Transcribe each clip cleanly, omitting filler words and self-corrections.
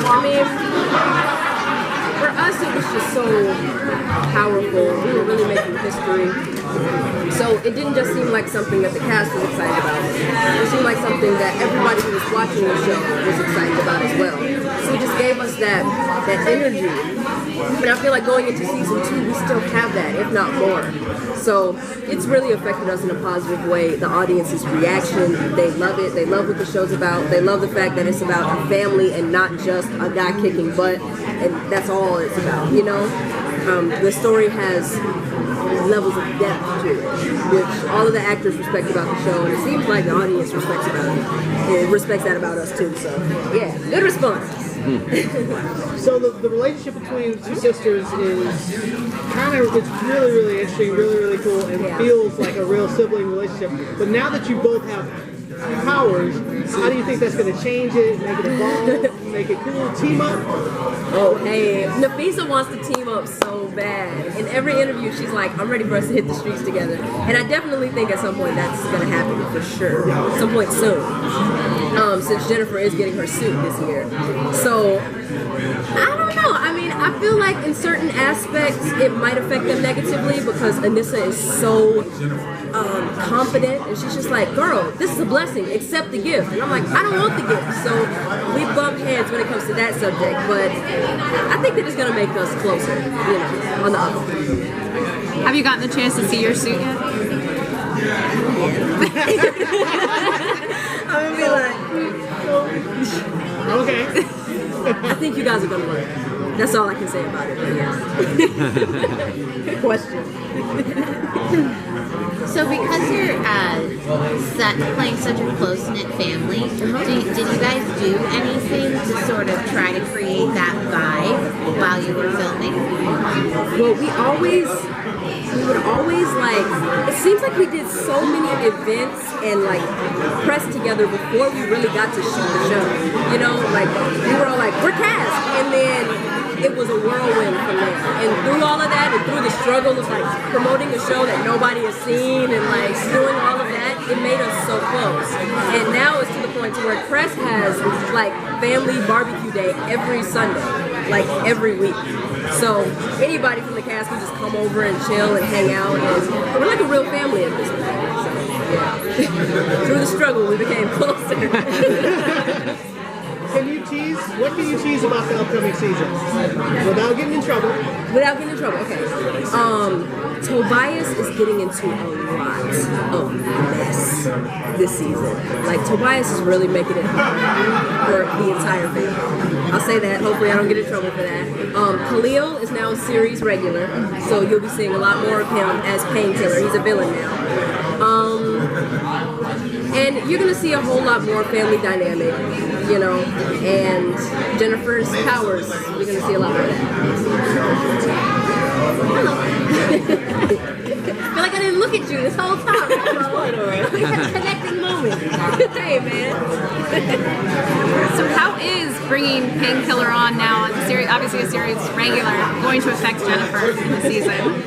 I mean, for us, it was just so powerful. We were really making history. So it didn't just seem like something that the cast was excited about. It seemed like something that everybody who was watching the show was excited about as well. So it just gave us that energy. And I feel like going into season 2, we still have that, if not more. So it's really affected us in a positive way. The audience's reaction, they love it. They love what the show's about. They love the fact that it's about a family and not just a guy kicking butt. And that's all it's about, you know? The story has levels of depth to it, which all of the actors respect about the show, and it seems like the audience respects about it. It respects that about us too, so yeah, good response. So the relationship between the two sisters is it's really, really interesting, really, really cool, and feels like a real sibling relationship. But now that you both have powers, how do you think that's going to change it, make it evolve, make it cool, team up? Oh, hey, Nafisa wants to team up so bad. In every interview, she's like, I'm ready for us to hit the streets together. And I definitely think at some point that's going to happen for sure. At some point soon. Since Jennifer is getting her suit this year. So, I don't know. I mean, I feel like in certain aspects it might affect them negatively because Anissa is so confident, and she's just like, girl, this is a blessing, accept the gift. And I'm like, I don't want the gift. So we bump heads when it comes to that subject, but I think that it's gonna make us closer, you know, on the other. Have you gotten the chance to see your suit yet? I'm gonna be like, okay. I think you guys are gonna learn. That's all I can say about it, but yeah. Question. So because you're playing such a close-knit family, did you guys do anything to sort of try to create that vibe while you were filming? Well, we would always like, it seems like we did so many events and like press together before we really got to shoot the show. You know, like we were all like, we're cast, and then it was a whirlwind from there. And through all of that, and through the struggle of like promoting a show that nobody has seen and like doing all of that, it made us so close. And now it's to the point to where Crest has like family barbecue day every Sunday, like every week. So anybody from the cast can just come over and chill and hang out, and we're like a real family at this point. So yeah, through the struggle, we became closer. What can you tease about the upcoming season? Without getting in trouble. Without getting in trouble, okay. Tobias is getting into a lot of mess this season. Like, Tobias is really making it hard for the entire family. I'll say that. Hopefully I don't get in trouble for that. Khalil is now a series regular, so you'll be seeing a lot more of him as Painkiller. He's a villain now. And you're going to see a whole lot more family dynamic, you know, and Jennifer's powers, you're going to see a lot more of that. I feel like I didn't look at you this whole time. We had a connecting moment. Hey, man. So how is bringing Painkiller on now on the series, obviously a series regular, going to affect Jennifer in the season?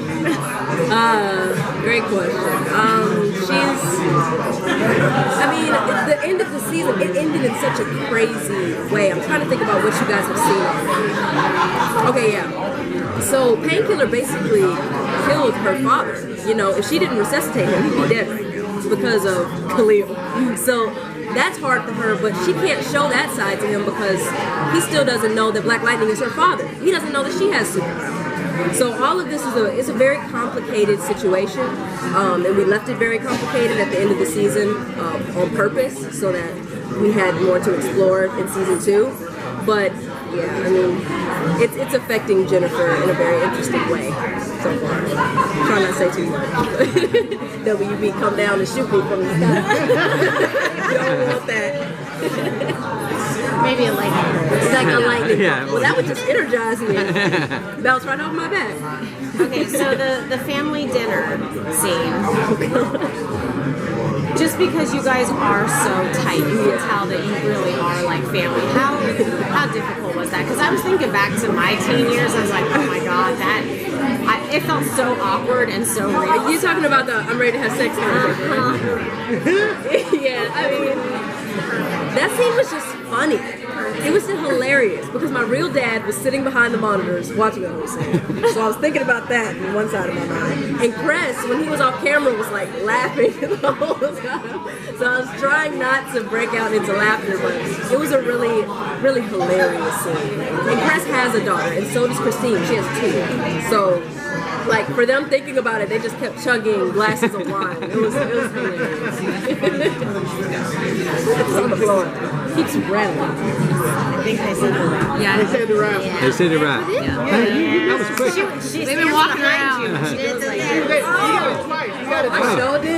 Great question. At the end of the season, it ended in such a crazy way. I'm trying to think about what you guys have seen already. Okay, yeah. So Painkiller basically killed her father. You know, if she didn't resuscitate him, he'd be dead right now because of Khalil. So that's hard for her, but she can't show that side to him because he still doesn't know that Black Lightning is her father. He doesn't know that she has superpowers. So all of this is a very complicated situation, and we left it very complicated at the end of the season on purpose so that we had more to explore in season 2. But yeah, I mean, it's affecting Jennifer in a very interesting way so far. Try not to say too much. WB, come down and shoot me from the sky. You don't want that. Maybe a lightning bolt. It's like a lightning bolt. Well, that would just energize me. Bounce right off my back. Okay, so the family dinner scene. Just because you guys are so tight, you can tell that you really are like family. How difficult was that? Because I was thinking back to my teen years. I was like, oh my god, it felt so awkward and so real. You're talking about the I'm ready to have sex kind of thing, right? Yeah, I mean, was just funny. It was just hilarious because my real dad was sitting behind the monitors watching the whole scene. So I was thinking about that on one side of my mind. And Cress, when he was off camera, was like laughing the whole time. So I was trying not to break out into laughter, but it was a really, really hilarious scene. And Cress has a daughter, and so does Christine. She has 2. So, like, for them thinking about it, they just kept chugging glasses of wine. It was hilarious. It's on the floor. Keeps rattling. I think they said the rap. Yeah. They said the rap. They said it right. That was quick. She They've been walking around. You. She did the You got it twice. You got it twice. I sure did.